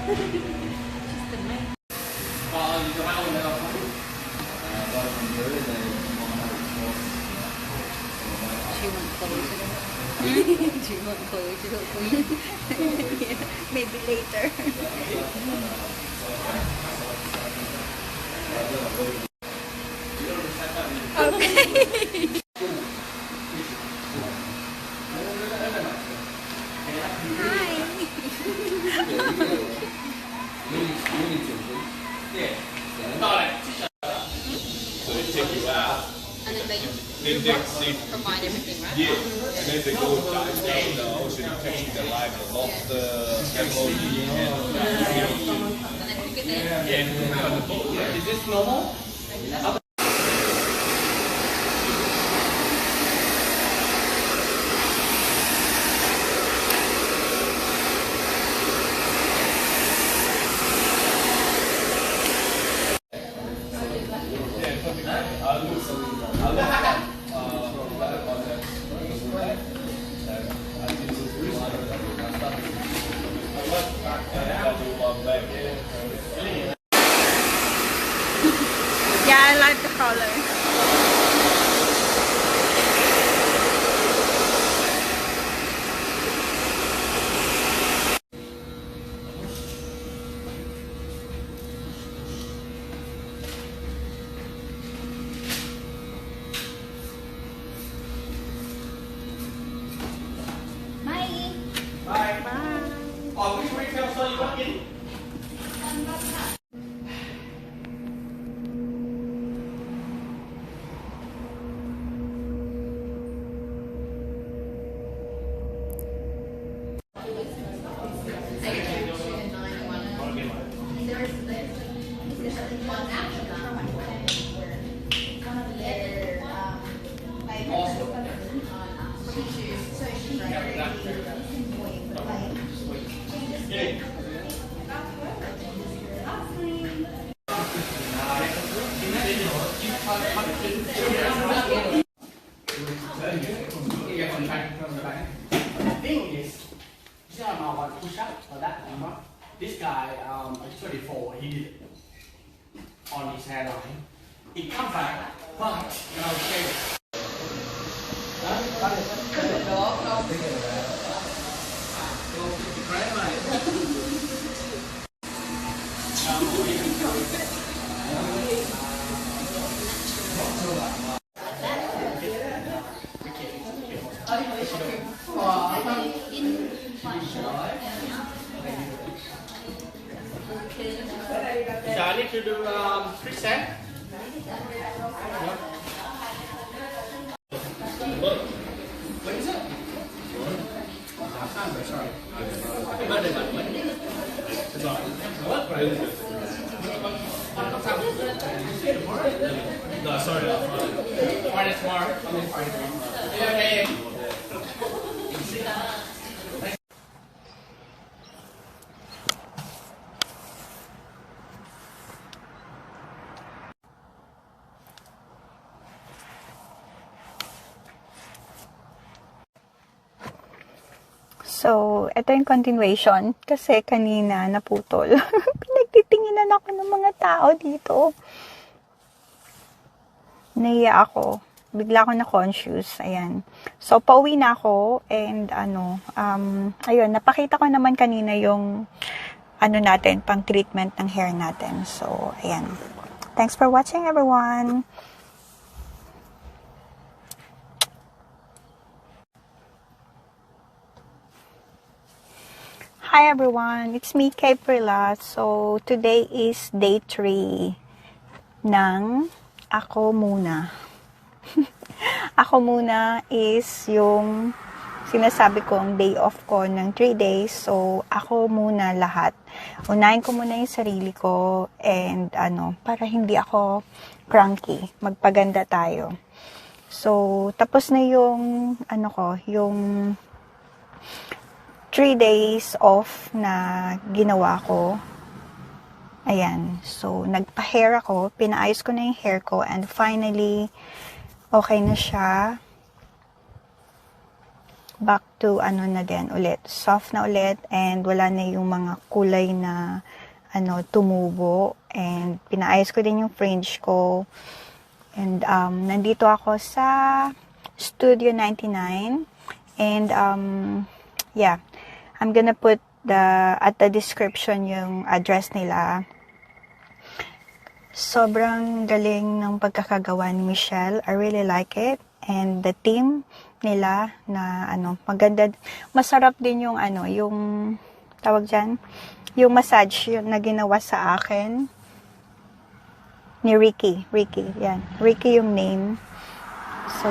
She won't close it open. Yeah, maybe later. Okay. So they take you out. And then they provide everything, right? Yeah. And then they go dive down in the ocean and catch the live lobster, MOE, and And then cook it there. yeah. Is this normal? Yeah, I like the color. Bye. Bye. Bye. Oh, which retail store you want in? This guy, at 34, he did it on his hairline. He comes back, but okay. So I need to do 3 sets. What is it? Sorry. It's all right. No, sorry. Friday tomorrow. Okay. So, ito yung continuation kasi kanina naputol. Pinagtitinginan ako ng mga tao dito. Naiya ako. Bigla ako na-conscious. Ayan. So, pauwi na ako and ayun, napakita ko naman kanina yung natin, pang treatment ng hair natin. So, ayan. Thanks for watching, everyone. Hi everyone, it's me, Kay Prila. So, today is day 3 ng Ako Muna. Ako Muna is yung sinasabi kong day off ko ng 3 days. So, ako muna lahat. Unahin ko muna yung sarili ko and para hindi ako cranky. Magpaganda tayo. So, tapos na yung yung 3 days off na ginawa ko. Ayan. So, nagpa-hair ako. Pinaayos ko na yung hair ko. And finally, okay na siya. back to ano na din ulit, soft na ulit, and wala na yung mga kulay na ano, tumubo, and pinaayos ko din yung fringe ko. And nandito ako sa Studio 99, and yeah, I'm gonna put at the description yung address nila. Sobrang galing ng pagkakagawa ni Michelle. I really like it. And the team nila na ano, maganda. Masarap din yung ano, yung tawag dyan, yung massage yung na ginawa sa akin ni Ricky. Yan. Ricky yung name. So,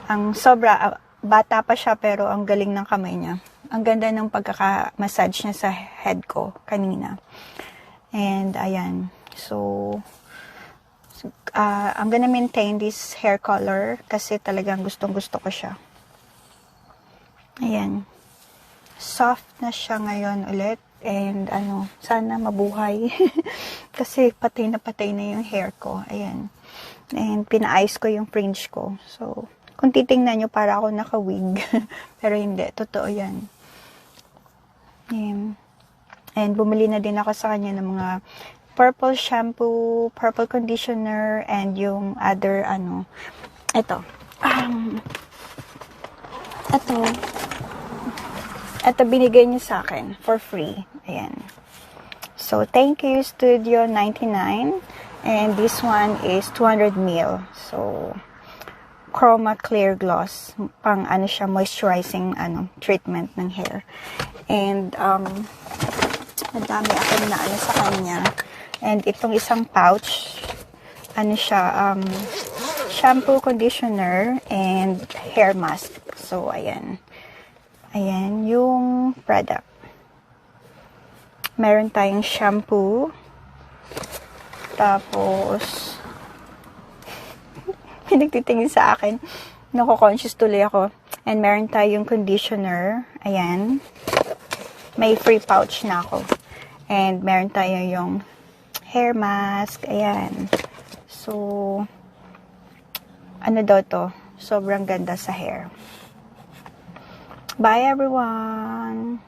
ang sobra, bata pa siya pero ang galing ng kamay niya. Ang ganda ng pagkaka-massage niya sa head ko kanina. And ayan. So, I'm gonna maintain this hair color kasi talagang gustong-gusto ko siya. Ayan. Soft na siya ngayon ulit. And ano, sana mabuhay. Kasi patay na yung hair ko. Ayan. And pinaayos ko yung fringe ko. So, kung titingnan nyo, para ako naka-wig. Pero hindi. Totoo yan. Ayan. And bumili na din ako sa kanya ng mga purple shampoo, purple conditioner, and yung other, ano, ito. Ito binigay niyo sa akin for free. Ayan. So, thank you, Studio 99. And this one is 200 ml. So, Chroma Clear Gloss. Pang, ano siya, moisturizing, ano, treatment ng hair. And, madami akong naano sa kanya. And itong isang pouch, ano siya, shampoo, conditioner, and hair mask. So, ayan. Ayan yung product. Meron tayong shampoo. Tapos, pinagtitingin sa akin. Nako-conscious tuloy ako. And meron tayong conditioner. Ayan. May free pouch na ako. And meron tayo yung hair mask. Ayan. So, ano daw to? Sobrang ganda sa hair. Bye, everyone!